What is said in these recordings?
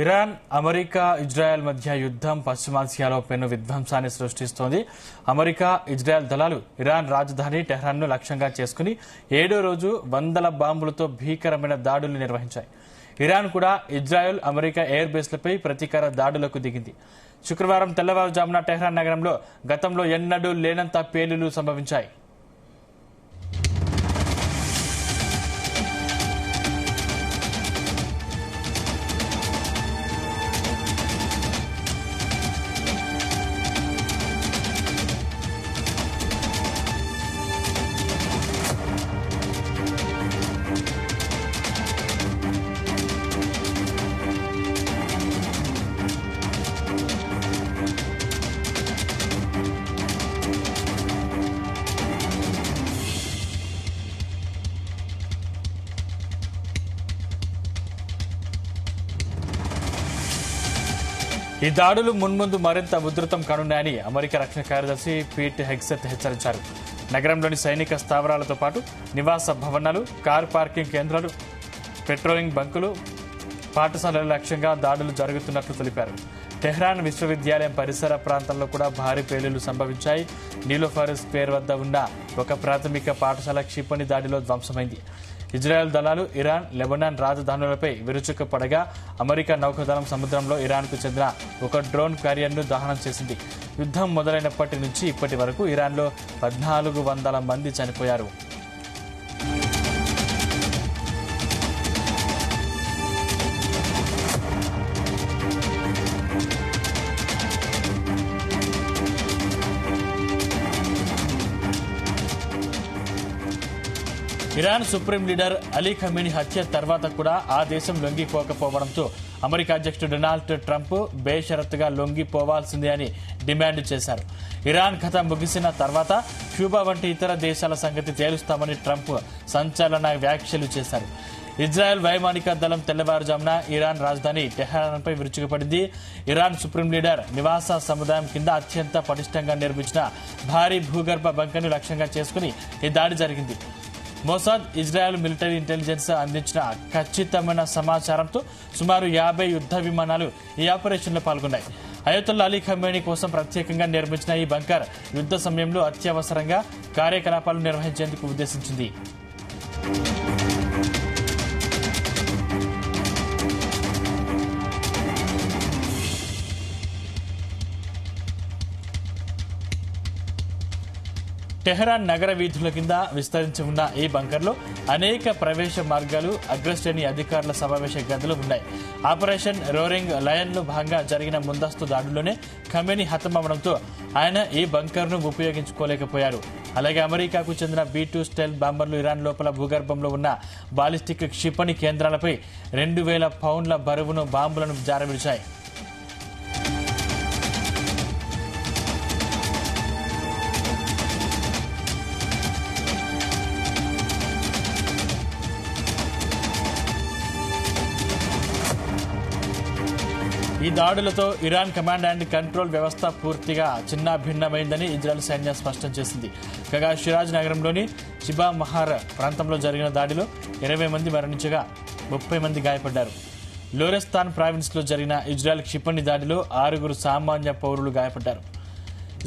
Iran, America, Israel మధ్య యుద్ధం పశ్చిమాసియాలో పెను విధ్వంసాన్ని సృష్టిస్తోంది. అమెరికా, ఇజ్రాయెల్ దళాలు ఇరాన్ రాజధాని టెహ్రాన్ను లక్ష్యంగా చేసుకుని 7వ రోజు వందల బాంబులతో భీకరమైన దాడులు నిర్వహించాయి. ఇరాన్ కూడా ఇజ్రాయెల్, అమెరికా ఎయిర్ బేస్లపై ప్రతీకార దాడులకు దిగింది. శుక్రవారం తెల్లవారుజామున టెహ్రాన్ నగరంలో గతంలో ఎన్నడూ లేనంత పేలుళ్లు సంభవించాయి. ఈ దాడులు మున్ముందు మరింత ఉధృతం కానున్నాయని అమెరికా రక్షణ కార్యదర్శి పీట్ హెగ్సెత్ హెచ్చరించారు. నగరంలోని సైనిక స్థావరాలతో పాటు నివాస భవనాలు, కార్ పార్కింగ్ కేంద్రాలు, పెట్రోలింగ్ బంకులు, పాఠశాలల లక్ష్యంగా దాడులు జరుగుతున్నట్లు తెలిపారు. టెహ్రాన్ విశ్వవిద్యాలయం పరిసర ప్రాంతాల్లో కూడా భారీ పేలుళ్లు సంభవించాయి. నీలోఫర్ స్క్వేర్ వద్ద ఉన్న ఒక ప్రాథమిక పాఠశాల క్షిపణి దాడిలో ధ్వంసమైంది. ఇజ్రాయెల్ దళాలు ఇరాన్, లెబనాన్ రాజధానులపై విరుచుకుపడగా అమెరికా నౌకాదళం సముద్రంలో ఇరాన్కు చెందిన ఒక డ్రోన్ క్యారియర్ను దహనం చేసింది. యుద్ధం మొదలైనప్పటి నుంచి ఇప్పటి వరకు ఇరాన్లో 1400 మంది చనిపోయారు. Iran supreme leader Ali Khamenei హత్య తర్వాత కూడా ఆ దేశం లొంగిపోకపోవడంతో అమెరికా అధ్యక్షుడు డొనాల్డ్ ట్రంప్ బేషరతుగా లొంగిపోవాల్సిందే అని డిమాండ్ చేశారు. ఇరాన్ కథ ముగిసిన తర్వాత క్యూబా వంటి ఇతర దేశాల సంగతి తేలుస్తామని ట్రంప్ సంచలన వ్యాఖ్యలు చేశారు. ఇజ్రాయెల్ వైమానిక దళం తెల్లవారుజామున ఇరాన్ రాజధాని టెహ్రాన్పై విరుచుకుపడింది. ఇరాన్ సుప్రీం లీడర్ నివాస సముదాయం కింద అత్యంత పటిష్టంగా నిర్మించిన భారీ భూగర్భ బంకర్ను లక్ష్యంగా చేసుకుని ఈ దాడి జరిగింది. మొసాద్, ఇజ్రాయెల్ మిలిటరీ ఇంటెలిజెన్స్ అందించిన ఖచ్చితమైన సమాచారంతో సుమారు 50 యుద్ధ విమానాలు ఈ ఆపరేషన్లో పాల్గొన్నాయి. అయతొల్లా అలీ ఖమేనీ కోసం ప్రత్యేకంగా నిర్మించిన ఈ బంకర్ యుద్ధ సమయంలో అత్యవసరంగా కార్యకలాపాలు నిర్వహించేందుకు ఉద్దేశించింది. టెహ్రాన్ నగర వీధుల కింద విస్తరించి ఉన్న ఈ బంకర్లో అనేక ప్రవేశ మార్గాలు, అగ్రశ్రేణి అధికారుల సమావేశ గదులు ఉన్నాయి. ఆపరేషన్ రోరింగ్ లయన్లో భాగంగా జరిగిన ముందస్తు దాడుల్లోనే ఖమేనీ హతమవడంతో ఆయన ఈ బంకర్ను ఉపయోగించుకోలేకపోయారు. అలాగే అమెరికాకు చెందిన B-2 స్టెల్త్ బాంబర్లు ఇరాన్ లోపల భూగర్భంలో ఉన్న బాలిస్టిక్ క్షిపణి కేంద్రాలపై 2000 పౌండ్ల బరువును బాంబులను జారవిడిచాయి. ఈ దాడులతో ఇరాన్ కమాండ్ అండ్ కంట్రోల్ వ్యవస్థ పూర్తిగా చిన్నాభిన్నమైందని ఇజ్రాయెల్ సైన్యం స్పష్టం చేసింది. కాగా షిరాజ్ నగరంలోని షిబా మహార్ ప్రాంతంలో జరిగిన దాడిలో 20 మంది మరణించగా 30 మంది గాయపడ్డారు. లోరెస్తాన్ ప్రావిన్స్లో జరిగిన ఇజ్రాయెల్ క్షిపణి దాడిలో 6 సామాన్య పౌరులు గాయపడ్డారు.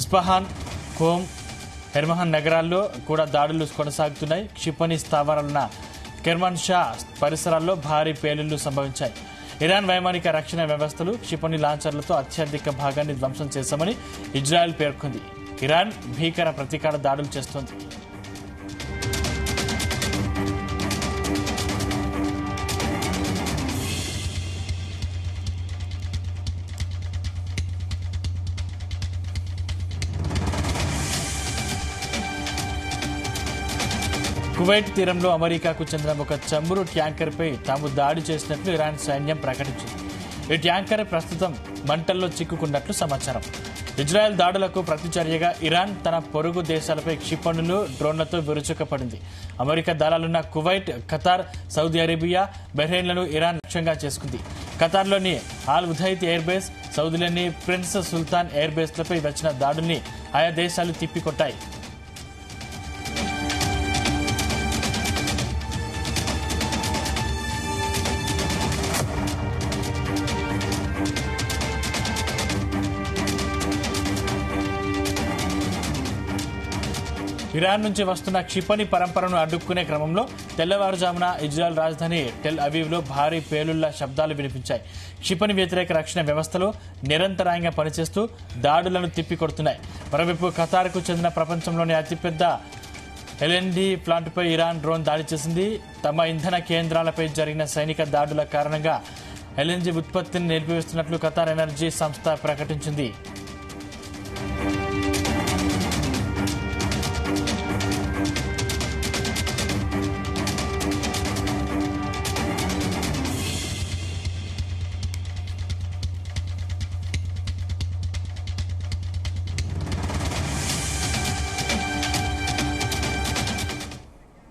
ఇస్ఫహాన్, ఖోమ్, హెర్మహాన్ నగరాల్లో కూడా దాడులు కొనసాగుతున్నాయి. క్షిపణి స్థావరాలున్న కెర్మాన్ షా పరిసరాల్లో భారీ పేలుళ్లు సంభవించాయి. ఇరాన్ వైమానిక రక్షణ వ్యవస్థలు క్షిపణి లాంచర్లతో అత్యధిక భాగాన్ని ధ్వంసం చేశామని ఇజ్రాయెల్ పేర్కొంది. ఇరాన్ భీకర ప్రతీకార దాడులు చేస్తోంది. కువైట్ తీరంలో అమెరికాకు చెందిన ఒక చమురు ట్యాంకర్పై తాము దాడి చేసినట్లు ఇరాన్ సైన్యం ప్రకటించింది. ఈ ట్యాంకర్ ప్రస్తుతం మంటల్లో చిక్కుకున్నట్లు సమాచారం. ఇజ్రాయెల్ దాడులకు ప్రతిచర్యగా ఇరాన్ తన పొరుగు దేశాలపై క్షిపణులు, డ్రోన్లతో విరుచుకుపడింది. అమెరికా దళాలున్న కువైట్, ఖతార్, సౌదీ అరేబియా, బహ్రెయిన్లను ఇరాన్ లక్ష్యంగా చేసుకుంది. ఖతార్లోని ఆల్ ఉదైద్ ఎయిర్ బేస్, సౌదీలోని ప్రిన్స్ సుల్తాన్ ఎయిర్ బేస్లపై వచ్చిన దాడుల్ని ఆయా దేశాలు తిప్పికొట్టాయి. ఇరాన్ నుంచి వస్తున్న క్షిపణి పరంపరను అడ్డుకునే క్రమంలో తెల్లవారుజామున ఇజ్రాయెల్ రాజధాని టెల్ అవీవ్లో భారీ పేలుళ్ల శబ్దాలు వినిపించాయి. క్షిపణి వ్యతిరేక రక్షణ వ్యవస్థలు నిరంతరాయంగా పనిచేస్తూ దాడులను తిప్పికొడుతున్నాయి. మరోవైపు ఖతార్కు చెందిన ప్రపంచంలోని అతిపెద్ద ఎల్ఎన్డి ప్లాంట్పై ఇరాన్ డ్రోన్ దాడి చేసింది. తమ ఇంధన కేంద్రాలపై జరిగిన సైనిక దాడుల కారణంగా ఎల్ఎన్జీ ఉత్పత్తిని నిలిపివేస్తున్నట్లు ఖతార్ ఎనర్జీ సంస్థ ప్రకటించింది.